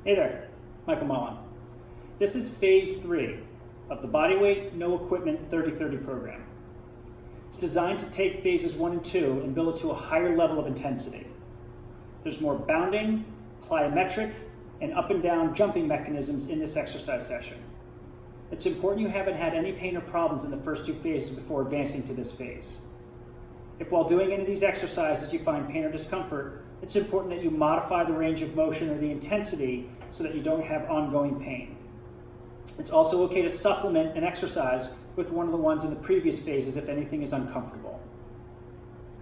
Hey there, Michael Mullen. This is phase 3 of the Bodyweight No Equipment 30-30 program. It's designed to take phases 1 and 2 and build it to a higher level of intensity. There's more bounding, plyometric, and up and down jumping mechanisms in this exercise session. It's important you haven't had any pain or problems in the first 2 phases before advancing to this phase. If while doing any of these exercises you find pain or discomfort, it's important that you modify the range of motion or the intensity so that you don't have ongoing pain. It's also okay to supplement an exercise with one of the ones in the previous phases if anything is uncomfortable.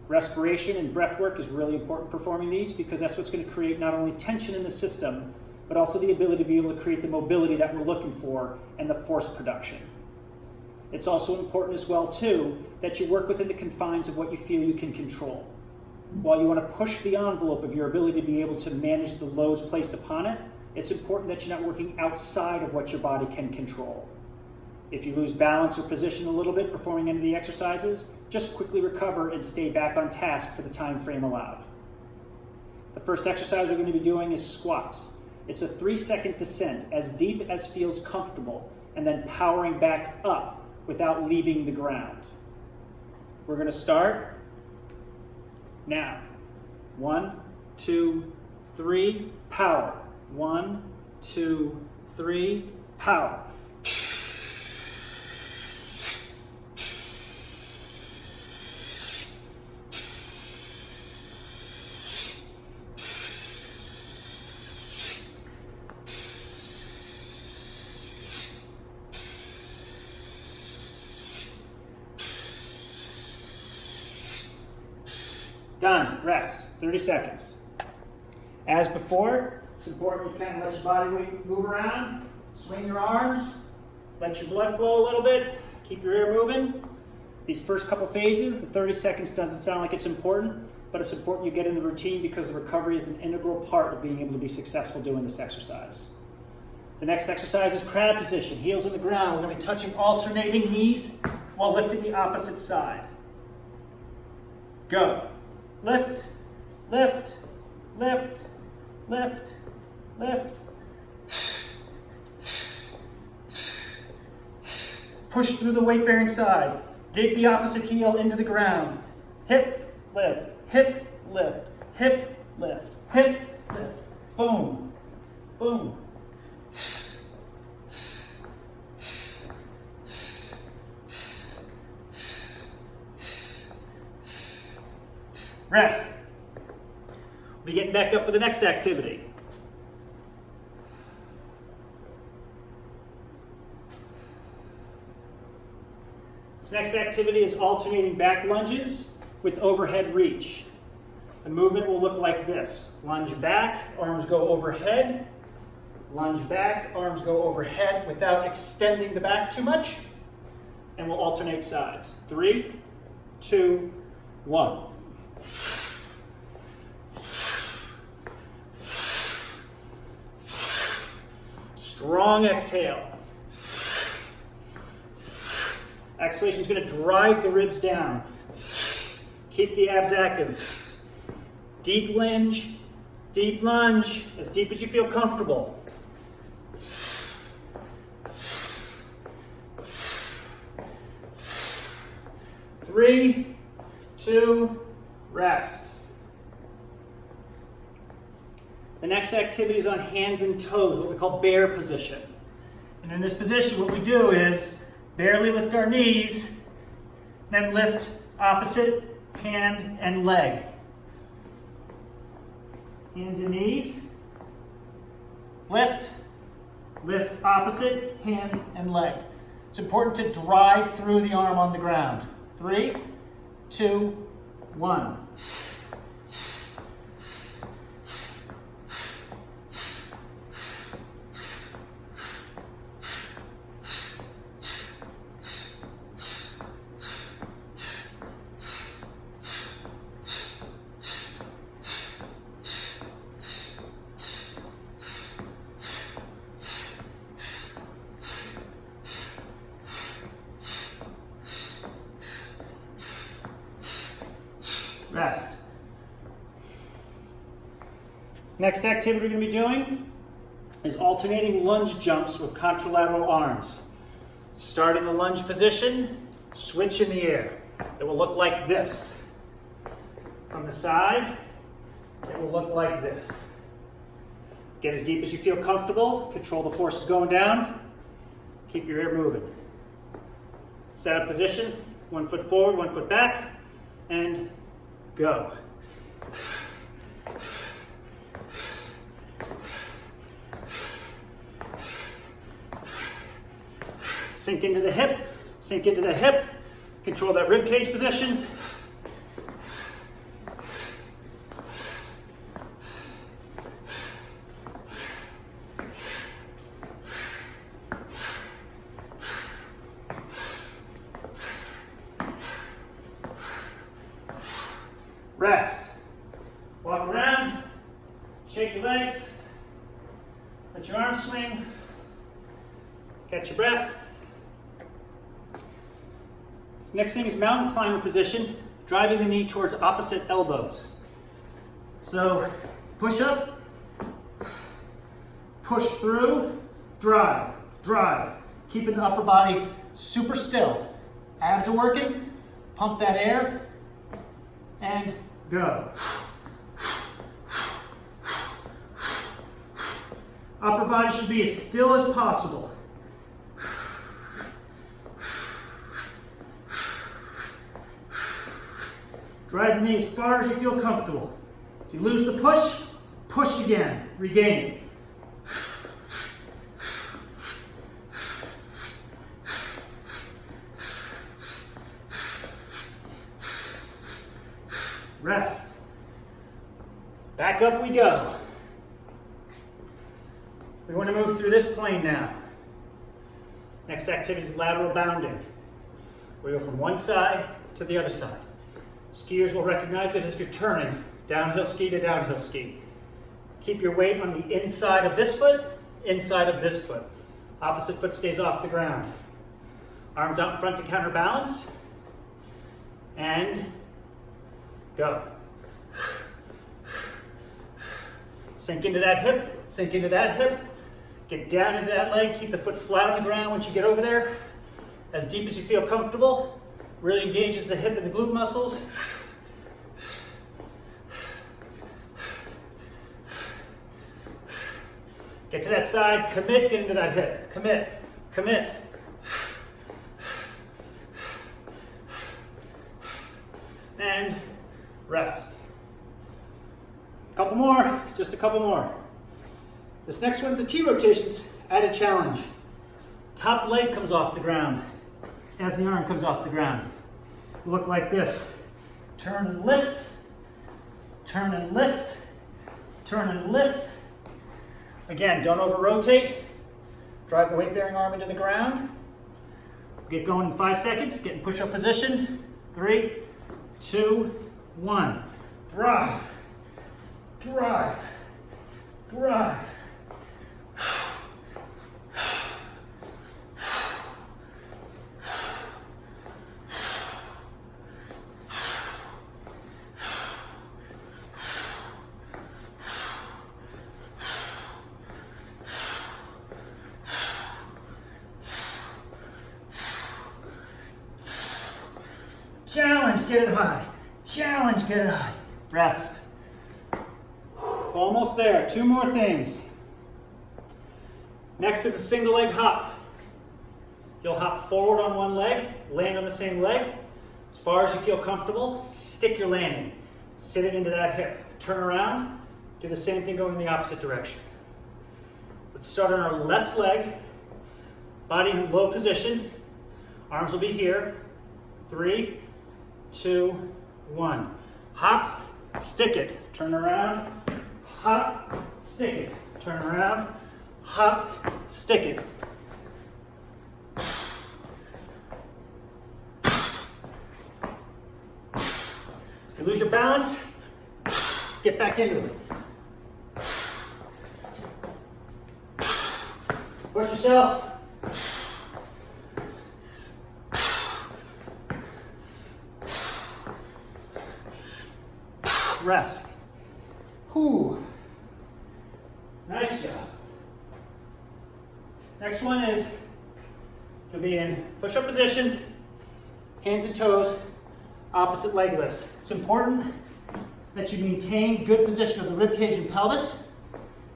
Respiration and breath work is really important performing these because that's what's going to create not only tension in the system, but also the ability to be able to create the mobility that we're looking for and the force production. It's also important as well, too, that you work within the confines of what you feel you can control. While you want to push the envelope of your ability to be able to manage the loads placed upon it, it's important that you're not working outside of what your body can control. If you lose balance or position a little bit performing any of the exercises, just quickly recover and stay back on task for the time frame allowed. The first exercise we're going to be doing is squats. It's a 3-second descent, as deep as feels comfortable, and then powering back up without leaving the ground. We're going to start now. 1, 2, 3, power. 1, 2, 3, power. Done. Rest. 30 seconds. As before, it's important you kind of let your body weight move around, swing your arms, let your blood flow a little bit, keep your air moving. These first couple phases, the 30 seconds doesn't sound like it's important, but it's important you get in the routine because the recovery is an integral part of being able to be successful doing this exercise. The next exercise is crab position, heels on the ground. We're going to be touching alternating knees while lifting the opposite side. Go. Lift, lift, lift, lift, lift. Push through the weight-bearing side. Dig the opposite heel into the ground. Hip, lift, hip, lift, hip, lift, hip, lift. Boom, boom. Rest. We'll be getting back up for the next activity. This next activity is alternating back lunges with overhead reach. The movement will look like this. Lunge back, arms go overhead. Lunge back, arms go overhead without extending the back too much. And we'll alternate sides. 3, 2, 1. Strong exhale. Exhalation is going to drive the ribs down. Keep the abs active. Deep lunge, as deep as you feel comfortable. 3, 2, rest. The next activity is on hands and toes, what we call bear position. And in this position, what we do is barely lift our knees, then lift opposite hand and leg. Hands and knees. Lift, lift opposite hand and leg. It's important to drive through the arm on the ground. 3, 2, 1. Rest. Next activity we're going to be doing is alternating lunge jumps with contralateral arms. Start in the lunge position, switch in the air. It will look like this. From the side, it will look like this. Get as deep as you feel comfortable. Control the forces going down. Keep your ear moving. Set up position, 1 foot forward, 1 foot back, and go. Sink into the hip, sink into the hip. Control that rib cage position. Rest. Walk around, shake your legs, let your arms swing, catch your breath. Next thing is mountain climber position, driving the knee towards opposite elbows. So push up, push through, drive, drive. Keeping the upper body super still. Abs are working, pump that air, and go. Upper body should be as still as possible. Drive the knee as far as you feel comfortable. If you lose the push, push again, regain it. Rest. Back up we go. We want to move through this plane now. Next activity is lateral bounding. We go from one side to the other side. Skiers will recognize it as if you're turning downhill ski to downhill ski. Keep your weight on the inside of this foot, inside of this foot. Opposite foot stays off the ground. Arms out in front to counterbalance. And go. Sink into that hip, sink into that hip. Get down into that leg, keep the foot flat on the ground once you get over there. As deep as you feel comfortable. Really engages the hip and the glute muscles. Get to that side, commit, get into that hip. Commit, commit. And rest. A couple more, just a couple more. This next one's the T rotations, added challenge. Top leg comes off the ground as the arm comes off the ground. Look like this. Turn and lift, turn and lift, turn and lift. Again, don't over rotate. Drive the weight bearing arm into the ground. Get going in 5 seconds, get in push up position. 3, 2, 1. Drive, drive, drive. Challenge, get it high. Challenge, get it high. Rest. Almost there. 2 more things. Next is a single leg hop. You'll hop forward on one leg, land on the same leg. As far as you feel comfortable, stick your landing. Sit it into that hip. Turn around, do the same thing going in the opposite direction. Let's start on our left leg. Body in low position. Arms will be here. 3, 2, 1. Hop, stick it. Turn around, hop, stick it. Turn around, hop, stick it. If you lose your balance, get back into it. Push yourself. Rest. Whew. Nice job. Next one is you'll be in push-up position, hands and toes, opposite leg lifts. It's important that you maintain good position of the rib cage and pelvis,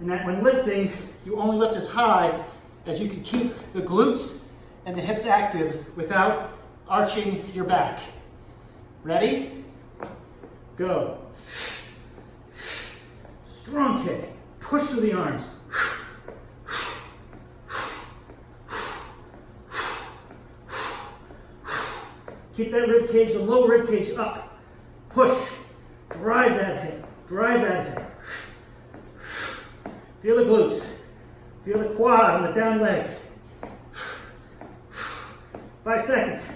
and that when lifting, you only lift as high as you can keep the glutes and the hips active without arching your back. Ready? Go. Strong kick. Push through the arms. Keep that rib cage, the lower rib cage up. Push. Drive that hip. Drive that hip. Feel the glutes. Feel the quad on the down leg. 5 seconds.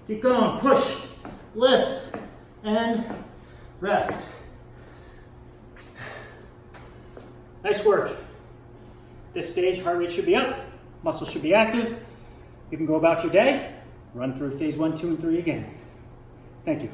Keep going. Push. Lift. And rest. Nice work. This stage, heart rate should be up. Muscles should be active. You can go about your day. Run through phase 1, 2, and 3 again. Thank you.